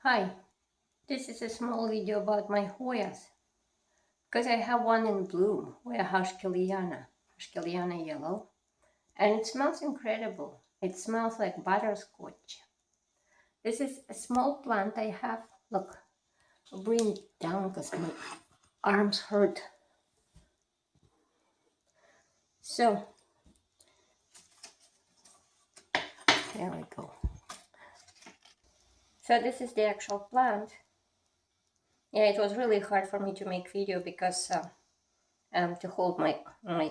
Hi, this is a small video about my Hoyas, because I have one in bloom, Hoya heuschkeliana yellow, and it smells incredible. It smells like butterscotch. This is a small plant I have. Look, I'll bring it down because my arms hurt. So, there we go. So this is the actual plant. Yeah, it was really hard for me to make video because to hold my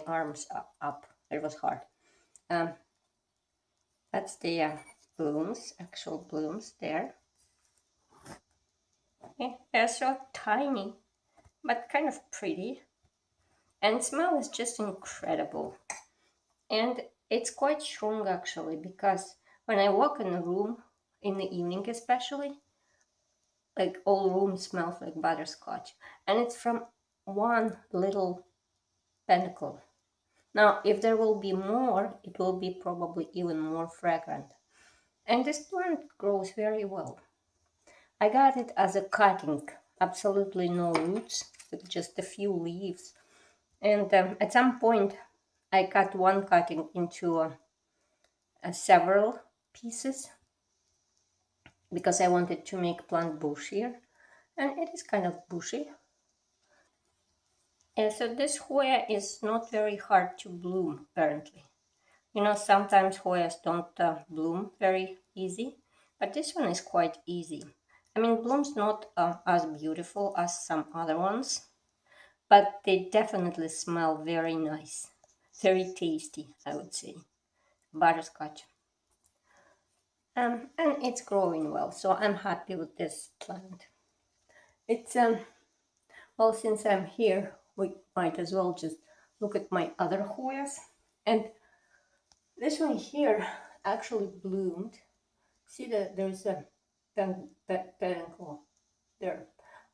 arms up. It was hard. That's the blooms, actual blooms there. Okay, they're so tiny, but kind of pretty. And smell is just incredible. And it's quite strong actually, because when I walk in a room, in the evening especially, like all room smells like butterscotch. And it's from one little panicle. Now, if there will be more, it will be probably even more fragrant. And this plant grows very well. I got it as a cutting, absolutely no roots, with just a few leaves. And at some point, I cut one cutting into several pieces because I wanted to make plant bushier, and it is kind of bushy. And so this Hoya is not very hard to bloom, apparently. You know, sometimes Hoyas don't bloom very easy, but this one is quite easy. I mean, bloom's not as beautiful as some other ones, but they definitely smell very nice, very tasty, I would say. Butterscotch. And it's growing well, so I'm happy with this plant. It's, well, since I'm here, we might as well just look at my other Hoyas. And this one here actually bloomed. See that there's a pedicle there.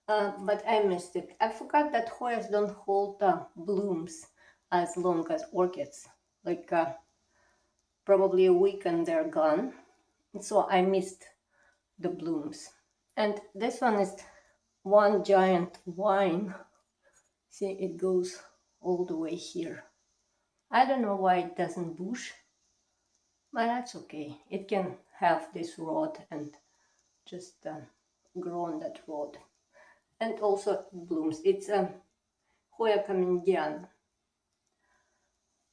But I missed it. I forgot that Hoyas don't hold blooms as long as orchids. Like probably a week and they're gone. So I missed the blooms. And this one is one giant vine. See, it goes all the way here. I don't know why it doesn't bush, but that's okay. It can have this rod and just grow on that rod. And also blooms. It's Hoya Bella.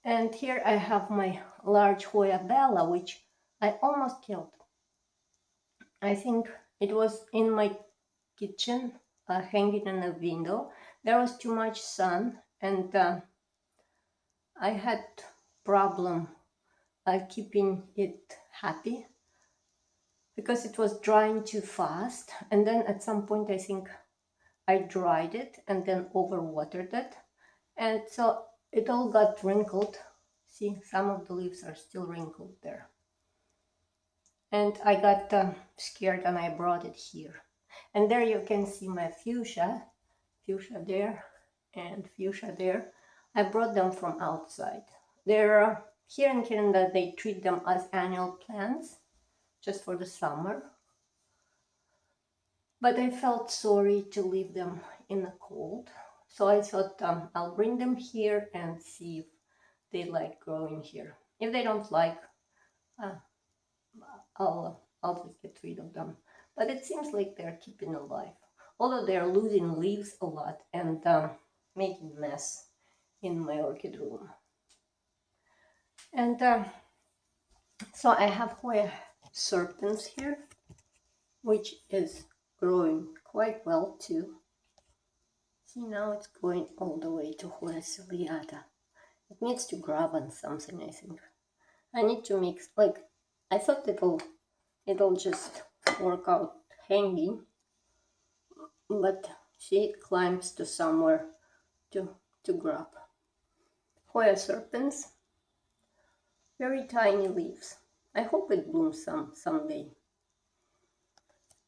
And here I have my large Hoya Bella, which I almost killed. I think it was in my kitchen, hanging in a window. There was too much sun, and I had problem keeping it happy because it was drying too fast. And then at some point, I think I dried it and then overwatered it, and so it all got wrinkled. See, some of the leaves are still wrinkled there. And I got scared and I brought it here. And there you can see my fuchsia there and fuchsia there. I brought them from outside. They're here in Canada, they treat them as annual plants just for the summer. But I felt sorry to leave them in the cold. So I thought I'll bring them here and see if they like growing here. If they don't like, I'll just get rid of them. But it seems like they're keeping alive. Although they're losing leaves a lot and making mess in my orchid room. And so I have Hoya Serpent here, which is growing quite well too. See, now it's going all the way to Hoya Serpent. It needs to grab on something, I think. I need to mix, like, I thought it'll just work out hanging, but see, it climbs to somewhere to grab. Hoya Serpents, very tiny leaves. I hope it blooms someday.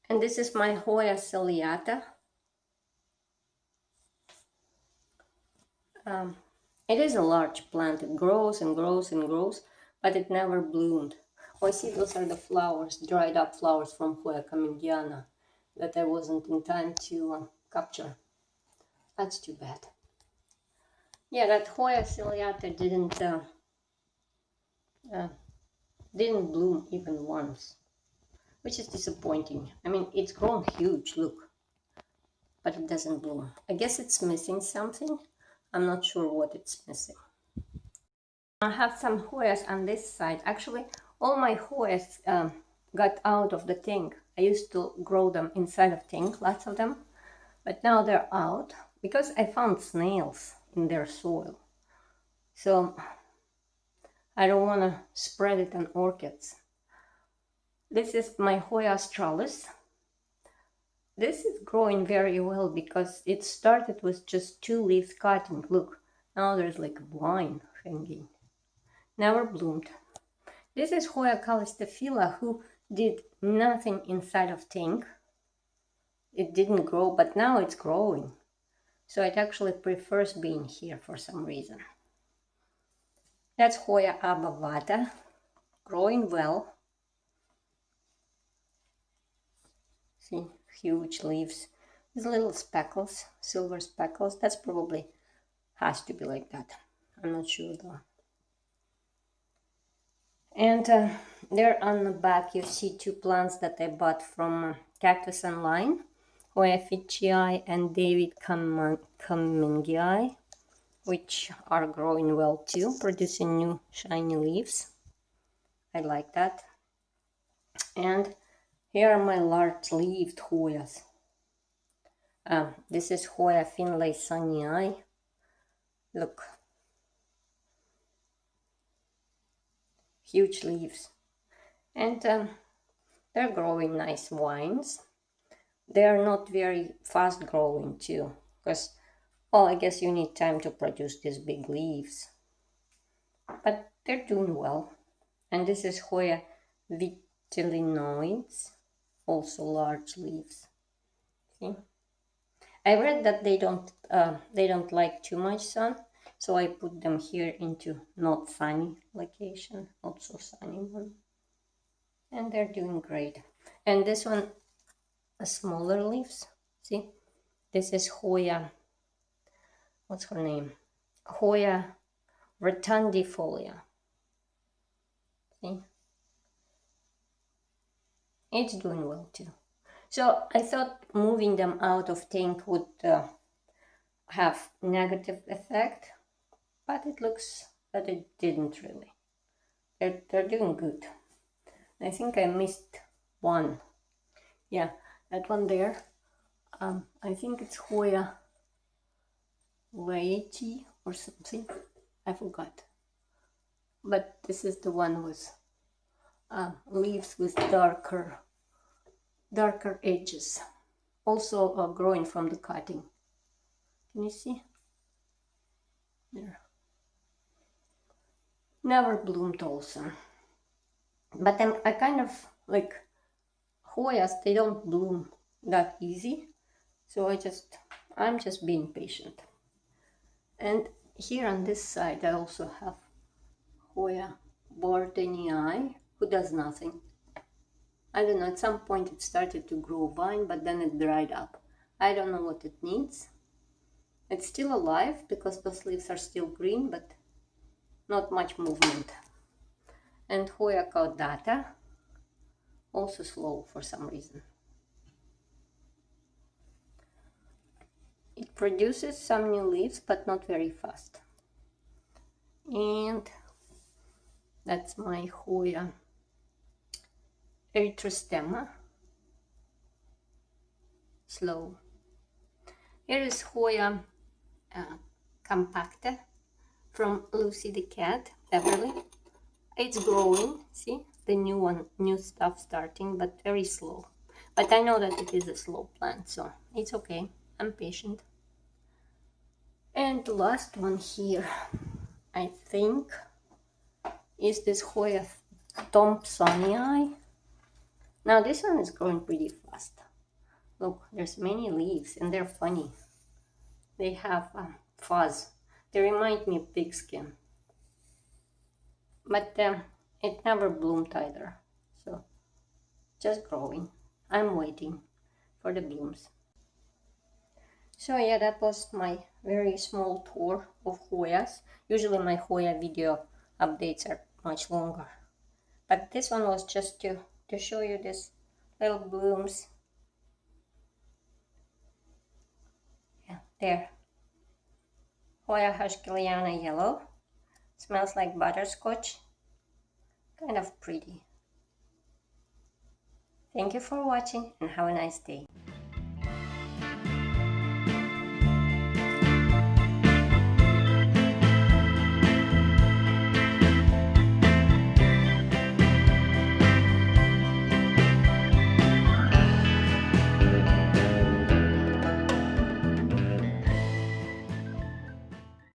And this is my Hoya ciliata. It is a large plant. It grows and grows and grows, but it never bloomed. Oh, I see, those are the flowers, dried up flowers from Hoya Bella. that I wasn't in time to capture. That's too bad. Yeah, that Hoya ciliata didn't bloom even once, which is disappointing. I mean, it's grown huge, look, but it doesn't bloom. I guess it's missing something. I'm not sure what it's missing. I have some Hoyas on this side. Actually, all my Hoyas got out of the tank. I used to grow them inside of tank, lots of them, but now they're out because I found snails in their soil. So I don't want to spread it on orchids. This is my Hoya Astralis. This is growing very well because it started with just 2 leaves cutting. Look, now there's like a vine hanging. Never bloomed. This is Hoya callistophila, who did nothing inside of tank. It didn't grow, but now it's growing. So it actually prefers being here for some reason. That's Hoya abbavata, growing well. See, huge leaves with little speckles, silver speckles. That's probably has to be like that. I'm not sure though. And there on the back you see 2 plants that I bought from Cactus Online, Hoya Fichii and David Cummingii, which are growing well too, producing new shiny leaves. I like that. And here are my large-leaved Hoyas. This is Hoya finlay sunny. Look. Huge leaves. And they're growing nice vines. They're not very fast growing too, because, well, I guess you need time to produce these big leaves. But they're doing well. And this is Hoya vitellinoides, also large leaves. See? I read that they don't like too much sun, so I put them here into not sunny location, not so sunny one. And they're doing great. And this one, smaller leaves. See, this is Hoya. What's her name? Hoya rotundifolia. See, it's doing well too. So I thought moving them out of tank would have negative effect, but it looks that it didn't really. They're doing good. I think I missed one. Yeah, that one there. I think it's Hoya Laeti or something. I forgot. But this is the one with leaves with darker edges. Also growing from the cutting. Can you see? There. Never bloomed also. But I kind of like Hoyas, they don't bloom that easy. So I'm just being patient. And here on this side I also have Hoya bortenii, who does nothing. I don't know, at some point it started to grow vine, but then it dried up. I don't know what it needs. It's still alive because those leaves are still green, but not much movement. And Hoya caudata, also slow for some reason. It produces some new leaves, but not very fast. And that's my Hoya erythrostema, slow. Here is Hoya compacta from Lucy the cat, Beverly. It's growing, see, the new stuff starting, but very slow. But I know that it is a slow plant, so it's okay. I'm patient. And the last one here, I think, is this Hoya dumpsanii. Now this one is growing pretty fast. Look, there's many leaves and they're funny. They have fuzz. They remind me of pigskin. But it never bloomed either. So just growing. I'm waiting for the blooms. So yeah, that was my very small tour of Hoyas. Usually my Hoya video updates are much longer, but this one was just to show you these little blooms. Yeah, there. Hoya heuschkeliana yellow. Smells like butterscotch. Kind of pretty. Thank you for watching and have a nice day.